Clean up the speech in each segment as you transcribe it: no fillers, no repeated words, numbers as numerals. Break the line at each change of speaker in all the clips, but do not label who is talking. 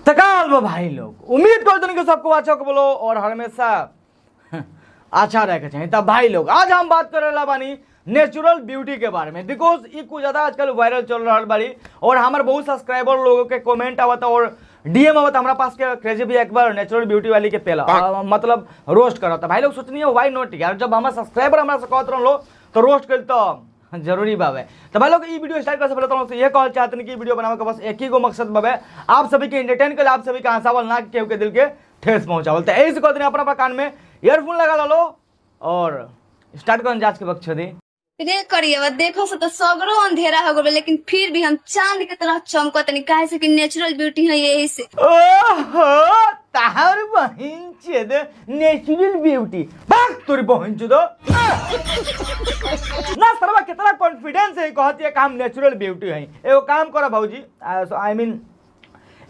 तकाल बा भाई लोग, उम्मीद करते हैं कि सबको अच्छा को बोलो और हमेशा अच्छा रह के चाहिए। तब भाई लोग आज हम बात कर रहे बानी नेचुरल ब्यूटी के बारे में, बिकॉज ये कुछ ज़्यादा आजकल वायरल चल रहा बाड़ी और हमारे बहुत सब्सक्राइबर लोगों के कमेंट आवता और डीएम आवता हमारा पास के क्रेजी भी एक बार नेचुरल ब्यूटी वाली के पहला मतलब रोस्ट करा था। भाई लोग सोचनी है वाई नॉट यार, जब हमारे सब्सक्राइबर हमारा से कहते रहो तो रोस्ट कर तो जरूरी बाबे। तो भाई लोग ये वीडियो स्टार्ट कर से पहले तो ये कहना चाहते हैं कि वीडियो बनाने का बस एक ही को मकसद बाबे, आप सभी के एंटरटेन कर, आप सभी का हंसावल ना केहू के दिल के ठेस पहुंचावल। तो यही से कहते हैं अपना अपना कान में ईयरफोन लगा लो और स्टार्ट कर जांच के वक्त छोड़ी
रे करिए देखो से तो सगरो अंधेरा हो गए, लेकिन फिर भी हम चांद की तरह चमकत नहीं, काहे से कि नेचुरल ब्यूटी है यही से।
ओहो ताहर बहन छेद नेचुरल ब्यूटी, भाग तोरी बहन छेद ना सरवा कितना कॉन्फिडेंस है कहती है काम नेचुरल ब्यूटी है। एगो काम करो भाऊजी, आई मीन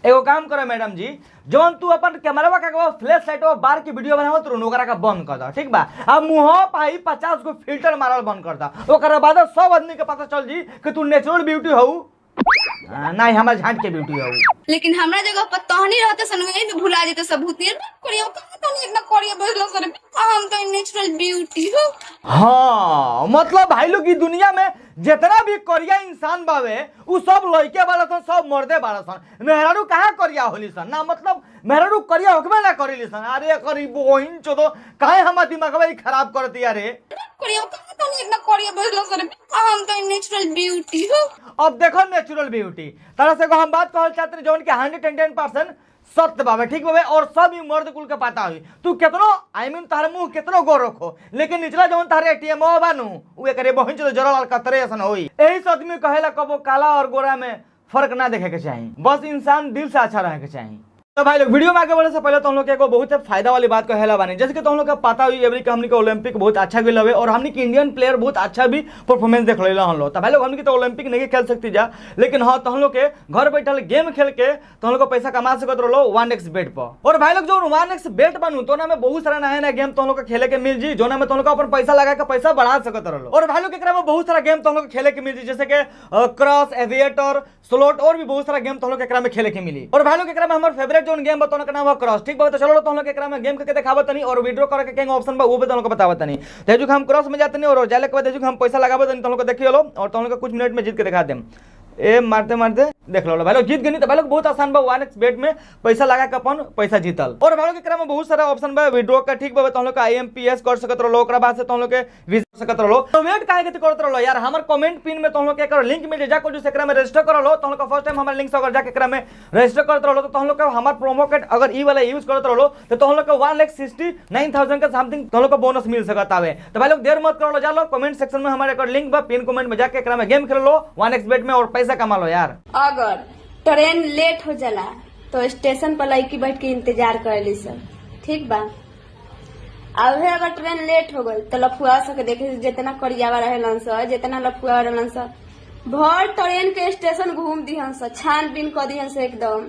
एगो काम करो मैडम जी, जौन तू अपन कैमरा का फ्लैश लाइट बार की वीडियो बनाओ तो ओकरा का बंद कर दो, ठीक बा। अब मुँह पाई 50 को फिल्टर मारल बंद कर दा, ओकरा बाद सब आदमी के पता चल जी कि तू नेचुरल ब्यूटी हो नहीं हमारे झांट के ब्यूटी हो।
लेकिन हमरा जगह पर तहनी रहते सन वही भी भुला जेते सब भूत नियर करियो कहां तहनी इतना करियो बजलो सर हम तो नेचुरल ब्यूटी हो।
हाँ मतलब भाई लोग की दुनिया में जितना भी करिया इंसान बावे उ सब लड़के वाला सन, सब मर्दे वाला सन। मेहरारू कहाँ करिया होली सन ना, मतलब मेहरारू करिया होकबे ना करेली सन। अरे करी बोहिन चोदो काहे हमार दिमागवा खराब करती अरे
करियो कहां तहनी इतना करियो बजलो सर हम तो नेचुरल ब्यूटी हो।
अब देखो नेचुरल ब्यूटी तरह से को हम बात कहल चाहते हैं जौन के 110% सत्य बाबे, ठीक बाबे, और सब ही मर्द कुल के पता हुई। तू कितनो आई मीन तार मुंह कितनो गो रखो, लेकिन निचला जौन तारे एटीएम बानू उ एकरे बहिन चो जरल कतरे ऐसन होई। एही से आदमी कहेला कबो काला और गोरा में फर्क ना देखे के चाहिए, बस इंसान दिल से अच्छा रहे के चाहिए। तो भाई लोग वीडियो में आगे बढ़ने से पहले तो हम लोग को बहुत फायदा वाली बात कहेला बानी, जैसे कि तो हम लोग का पता हुई एवरी का हमने के ओलंपिक बहुत अच्छा भी लगे और हमने के इंडियन प्लेयर बहुत अच्छा भी परफॉर्मेंस देख लेला हम लोग। तो भाई लोग हमने तो ओलंपिक नहीं खेल सकती जा, लेकिन हाँ तो हम लोग के घर बैठल गेम खेल के तो हम लोग को पैसा कमा सकते रहो 1x बेट पर। और भाई लोग जो 1x बेट बनू तो ना में बहुत सारा नया नया गेम तो हम लोग खेले के मिल जी, जो ना में तो हम लोग अपन पैसा लगा के पैसा बढ़ा सकते रहो। और भाई लोग के में बहुत सारा गेम तो हम लोग खेले के मिल जी, जैसे कि क्रॉस, एविएटर, स्लॉट और भी बहुत सारा गेम तो हम लोग के में खेले के मिली। और भाई लोग के में हमारे फेवरेट जो गेम बताओ ना क्रॉस, ठीक बा। तो चलो तो हम लोग एकरा में गेम करके दिखावत नहीं और विड्रॉ करे के ऑप्शन बा वो भी तो हम लोग बतावत नहीं। तेजु हम क्रॉस में जाते नहीं और जाले के बाद तेजु हम पैसा लगावत नहीं तो हम लोग देखियो लो और तो हम लोग कुछ मिनट में जीत के दिखा देम। ए मारते मारते देख लो भाई लोग जीत गनी। तो भाई लोग बहुत आसान बा 1x बेट में पैसा लगा के अपन पैसा जीतल। और भाई लोग एकरा में बहुत सारा ऑप्शन बा विड्रॉ का, ठीक बा। तो हम लोग IMPS कर सकत रहो, ओकरा बाद से तो हम लोग के वीजा सकत रहो। तो वेट काहे के करत रहो यार, हमर कमेंट पिन में तो हम लोग के एकर लिंक मिल जा को जो एकरा में रजिस्टर कर लो तो हम लोग का फर्स्ट टाइम हमर लिंक से अगर जाके एकरा में रजिस्टर करत रहो तो हम लोग का हमर प्रोमो कोड अगर ई वाला यूज करत रहो तो हम लोग का 1,69,000 का समथिंग तो हम लोग का बोनस मिल सकत आवे। तो भाई लोग देर मत करो, जा लो कमेंट सेक्शन में हमारे एकर लिंक बा, पिन कमेंट में जाके एकरा में गेम खेल लो 1x बेट में और पैसा कमा लो यार।
अगर ट्रेन लेट हो जाला तो स्टेशन पर लड़की बैठ के इंतजार करेली सब, ठीक बा। अभी अगर ट्रेन लेट हो गई तो लफुआ सके देखे जितना करियावा रहेलन स, जितना लफुआ रहेलन स भर ट्रेन के स्टेशन घूम दिहन स, छानबीन कर दिहन स एकदम।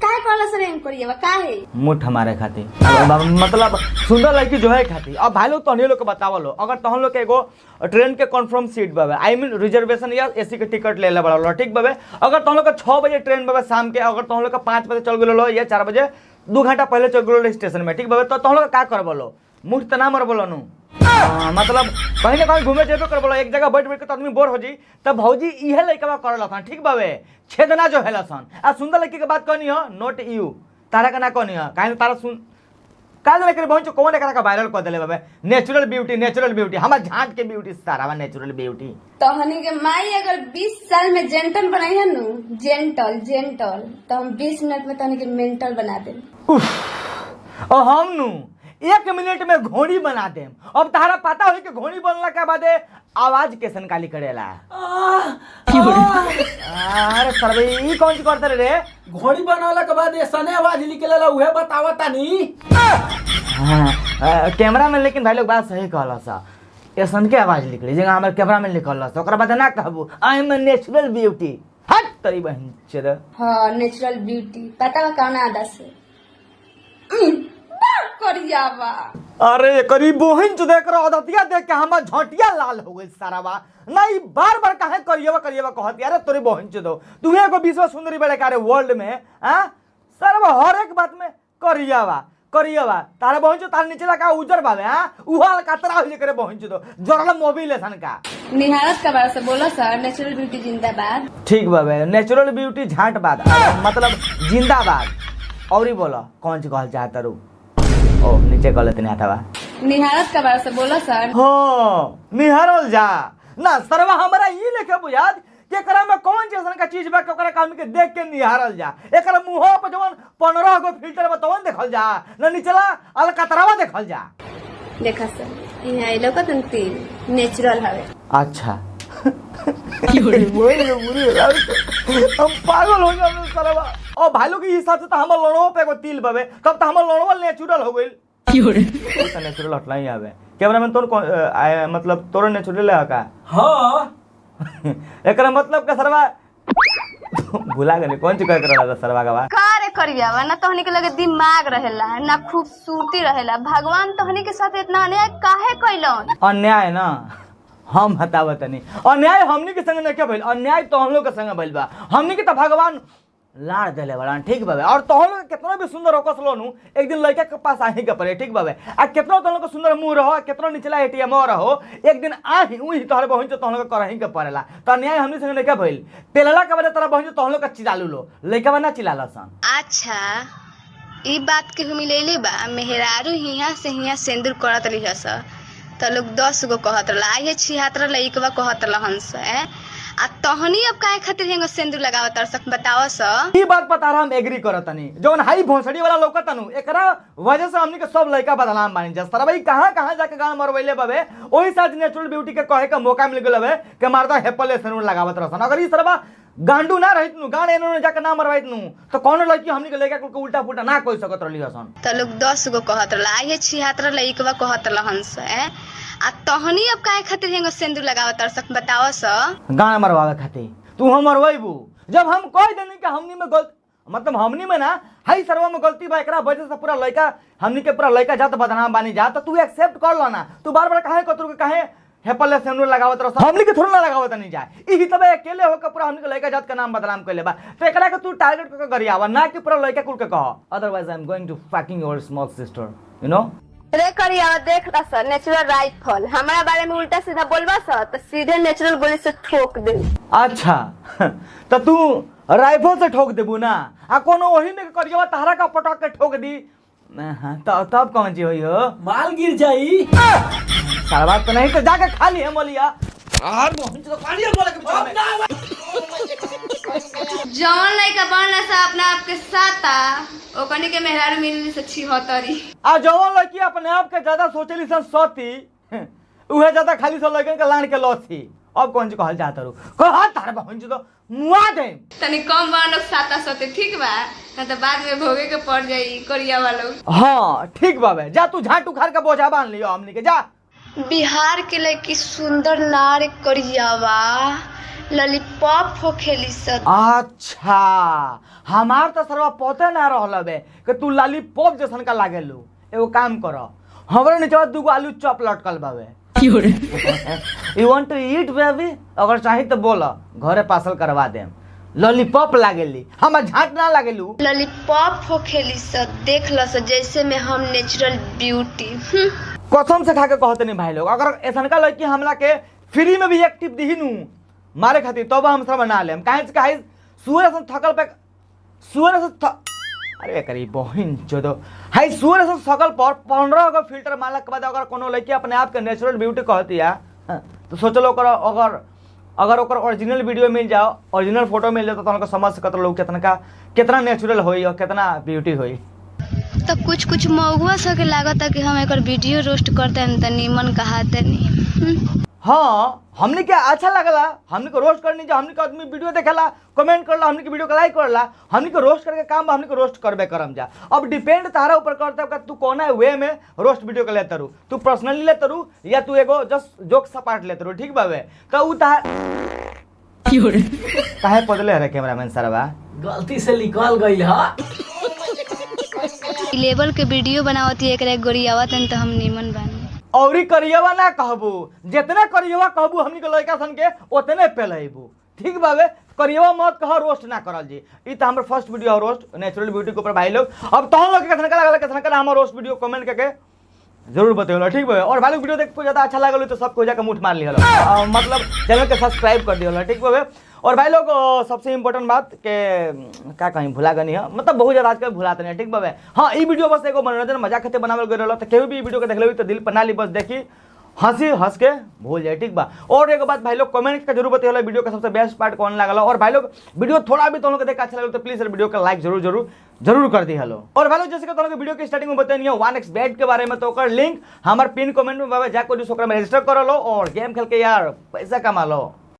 काहे कहला सर एम करियावा काहे
मुठ हमारे खातिर मतलब सुंदर लड़की जो है खातिर। अब भाई लोग तो लोग के बतावा लो, अगर तो हम लोग के एगो ट्रेन के कंफर्म सीट बाबे आई मीन रिजर्वेशन या एसी के टिकट ले ले बड़ा, ठीक बाबे। अगर तो हम लोग का 6 बजे ट्रेन बाबे शाम के, अगर तो हम लोग का 5 बजे चल गलो या 4 बजे 2 घंटा पहले चल गलो स्टेशन में, ठीक बाबे। तो हम लोग का कर बोलो मुठ तना मर बोलो नु मतलब कहीं ना कहीं घूमे जेबे कर बोलो, एक जगह बैठ बैठ के तो आदमी बोर हो जी। तब भौजी इहे लइका करल था, ठीक बाबे। छेदना जो हेला सन आ सुंदर लड़की के बात कहनी हो नोट यू तारा का ना कहनी हो, काहे तारा सुन काज लेकर बहुत कौन एकरा का वायरल कर देले बाबे नेचुरल ब्यूटी हमर झांट के ब्यूटी सारा बा नेचुरल ब्यूटी।
तहनी के माई अगर 20 साल में जेंटल बनाई है नु जेंटल तो हम 20 मिनट में तहनी के मेंटल बना दे।
और हम नु 1 मिनट में घोड़ी बना दे। अब तारा पता हो कि घोड़ी बनला के बाद आवाज कैसन काली करेला। अरे सरबे ई कौन सी करते रे
घोड़ी बनाला के बाद ऐसने आवाज निकलेला उहे बतावता नी।
कैमरा में लेकिन भाई लोग बात सही कहला सा, ऐसन के आवाज निकली जगह हमारे कैमरा में निकलला सा, ओकरा बाद ना कहबू आई एम नेचुरल ब्यूटी। हट तरी बहन चेदा।
हां नेचुरल ब्यूटी पता बा कौन आदा से करियावा।
अरे करीब बहन चो देख रहा अदतिया देख के हमर झटिया लाल हो गई सारा बा नहीं बार बार काहे करिएवा कहती अरे तोरी बहन चो दो तुम्हें को विश्व सुंदरी बड़े कारे वर्ल्ड में हां सरवा हर एक बात में करियावा करियावा तारे पहुंचो तार नीचे का उजर बावे हां उहा कतरा हो करे पहुंचो तो जोरला मोबिल है सन का
निहारत के बारे से बोलो सर नेचुरल ब्यूटी जिंदाबाद।
ठीक बाबे नेचुरल ब्यूटी झांटबाद मतलब जिंदाबाद। और ही बोलो कौन सी कहल चाहता रू ओ नीचे कहले तने आथावा
निहारत के बारे से बोलो सर।
हाँ निहारल जा ना सरवा हमरा ई लेके बुझात कि एकरा में कौन जैसन का चीज बा के ओकरा काम के देख के निहारल जा। एकरा मुंह पर जवन 15 गो फिल्टर बतावन देखल जा ना निचला अलकतरावा देखल जा।
देखा सर यहाँ आइलो का तंती नेचुरल हवे।
अच्छा हम पागल हो गए सरवा और भाईलो के हिसाब से तो हमर लड़ो पे एगो तिल बवे तब तो हमर लड़ो नेचुरल हो गइल। नेचुरल हटला ही आवे कैमरामैन तोर मतलब तोर नेचुरल है का।
हां
एकरा मतलब का सरवा भुला गने कौन सी कह कर सरवा का बा
कार्य करियावा ना तोहनी के लगे दिमाग रहेला ना खूबसूरती रहेला। भगवान तोहनी के साथ इतना अन्याय काहे कइलन।
अन्याय ना हम हटावत नहीं अन्याय हमनी के संग नहीं भइल अन्याय तो हम लोग के संग भइल बा। हमनी के तो भगवान लाड़ देले बड़ा ठीक बाबे और तो हम लोग कितना भी सुंदर होकस लोनु एक दिन लड़का के पास आही के पड़े ठीक बाबे आ कितना तो लोग सुंदर मुंह रहो कितना निचला एटीएम रहो एक दिन आही उही तोहरे बहिन तो हम लोग करही के पड़ेला तो अन्याय हमनी संग नहीं भइल पेलला के बाद तोरा बहिन तो हम लोग का चिल्लालू लो लड़का ना चिल्लाला सन।
अच्छा ई बात के मिलेली बा मेहरारू हिया से हिया सिंदूर करत रहिस त लोग 10 गो कहत रहा आइए छिहत्तर लइकवा कहत रहंस आ तहनी अब काहे खातिर हेंगो सिंदूर लगावत तरसक बताओ स।
ई बात पता हम एग्री करतनी जौन हाई भोसड़ी वाला लौकतनु एकरा वजह से हमनी के सब लड़का बदनाम बानी जस तरह भाई कहां जाके गान मरवैले बाबे ओही साथ नेचुरल ब्यूटी के कहे का मौका मिल गेल बे के मारदा हेपले सिंदूर लगावत रहसन। अगर ई सरबा गांडू ना रहित नु गान एनो जाके ना मरवाइत नु तो कौन लड़की हमनी के लड़का को उल्टा पुल्टा ना कोई सकत रहली हसन।
त लोग 10 गो कहत रहा आइए छिहत्तर लइकवा कहत रहंस आ तहनी अब काहे खातिर हेंगो सिंदूर लगावत तरसक बताओ स।
गाना मरवावे खातिर तू हम मरवाइबू जब हम कह देनी कि हमनी में गलत मतलब हमनी में ना हाई सरवा में गलती बा एकरा वजह से पूरा लड़का हमनी के पूरा लड़का जात बदनाम बानी जा तो तू एक्सेप्ट कर लो ना तू बार बार काहे कतरू के काहे हेपल सिंदूर लगावत रह हमनी के थोड़ा ना लगावत नहीं जाए ई तबे अकेले होकर पूरा हमनी के लड़का जात का नाम बदनाम कइले बा तो एकरा के तू टारगेट करके गरियावा ना कि पूरा लड़का कुल के कह otherwise I am going to fucking your small sister you know.
रे करिया देख ला सर नेचुरल राइफल हमारा बारे में उल्टा सीधा बोलबा सर तो सीधे नेचुरल गोली से ठोक दे।
अच्छा तो तू राइफल से ठोक देबू ना आ कोनो ओही में करिया तारा का पटक के ठोक दी तब कौन चीज होई हो
माल गिर जाई
सारा बात तो नहीं तो जाके खा ली है मोलिया और मोहन तो खा लिया बोले के
जौन लइका बनला सा अपना आप के साता ओकनी के मेहरारू मिलली से छिहत्तरी
आ जवन लड़की अपने आप के ज्यादा सोचली सन सती उहे ज्यादा खाली सन लड़कन के लान के लथी। अब कौन सी कहल चाहत रू कह तारे बहन जी तो मुआ दे
तनी कम बा लोग साता सोते ठीक बा ना तो बाद में भोगे के पड़ जाई करिया वालों।
हां ठीक बाबे जा तू झाट उखाड़ के बोझा बांध लियो हमनी के जा।
बिहार के लड़की सुंदर नार करियावा लॉलीपॉप हो खेली सर।
अच्छा हमार तो सरवा पते ना रहल बे कि तू लॉलीपॉप जैसन का लागेलू एगो काम कर हमरे नीचे दूगो आलू चॉप लटकल बावे you want to eat baby अगर चाही तो बोल घरे पार्सल करवा देम लॉलीपॉप लागेली हम झाट ना लागेलू
लॉलीपॉप हो खेली सर देख लो सर जैसे में हम नेचुरल ब्यूटी
कसम से खा के कहते नहीं भाई लोग अगर ऐसा का लड़की हमला के फ्री में भी एक टिप दी नू मारे खातिर तब हम सब बना लेम काहे से काहे सुअर से थकल पे सुअर से अरे करी बहिन जोदो हाय सुअर से थकल पर 15 गो फिल्टर मारला के बाद अगर कोनो लड़की अपने आप के नेचुरल ब्यूटी कहती है तो सोच लो अगर ओकर ओरिजिनल वीडियो मिल जाओ ओरिजिनल फोटो मिल जाए तो तुमको समझ सकत लोग कितना नेचुरल होई और कितना ब्यूटी होई।
तो कुछ मौगुआ सके लागत कि हम एक वीडियो रोस्ट करते हैं तो नीमन कहाते नहीं।
हाँ हमने क्या अच्छा लगला हमने को रोस्ट करनी जो हमने को आदमी वीडियो देखेला कमेंट करला हमने की वीडियो को लाइक करला हमने को रोस्ट करके काम हमने को रोस्ट करबे करम जा। अब डिपेंड तारा ऊपर करता है तू कौन है वे में रोस्ट वीडियो को लेता रू तू पर्सनली लेता रू या तू एगो जस्ट जोक सपाट लेता रू ठीक बावे तो उ काहे पदले रे कैमरामैन सरवा
गलती से निकल गई है
लेवल के वीडियो बनावती एकरा गोरियावत तो हम नीमन बानी
औरी करियवा ना कहबू जितना करियवा कहबू हमनी के लड़का सन के उतने पेलैबू ठीक बावे करिएवा मत कहो रोस्ट ना करल जी। ई तो हमारे first video roast natural beauty के ऊपर भाई लोग। अब तो हम लोग के कथन करा हमारे रोस्ट वीडियो कमेंट करके जरूर बताइए, ठीक है। और भाई लोग वीडियो देख को ज़्यादा अच्छा लगा तो सबको जाकर मुठ मार लिया, मतलब चैनल के सब्सक्राइब कर दिया, ठीक है। और भाई लोग सबसे इम्पोर्टेंट बात के क्या कहीं भुला गनी है, मतलब बहुत ज़्यादा आजकल भुलाते नहीं, ठीक बाबे। हाँ, ये वीडियो बस एगो मनोरंजन मजाक खाते बनावल गए रहा, तो केहू भी वीडियो के देख ली तो दिल पर ना ली, बस देखी हंसी हंस के भूल जाए, ठीक बा। और एक बात भाई लोग कमेंट का जरूर बताइए वीडियो का सबसे बेस्ट पार्ट कौन लगा। और भाई लोग वीडियो थोड़ा भी तुम लोग देखा अच्छा लगा तो प्लीज वीडियो का लाइक जरूर कर दी हेलो। और भाई लोग जैसे कि तुम लोग वीडियो की स्टार्टिंग में बताइए 1xbet के बारे में, तो लिंक हमारे पिन कमेंट में बाबा जाकर जो में रजिस्टर कर लो और गेम खेल के यार पैसा कमा लो।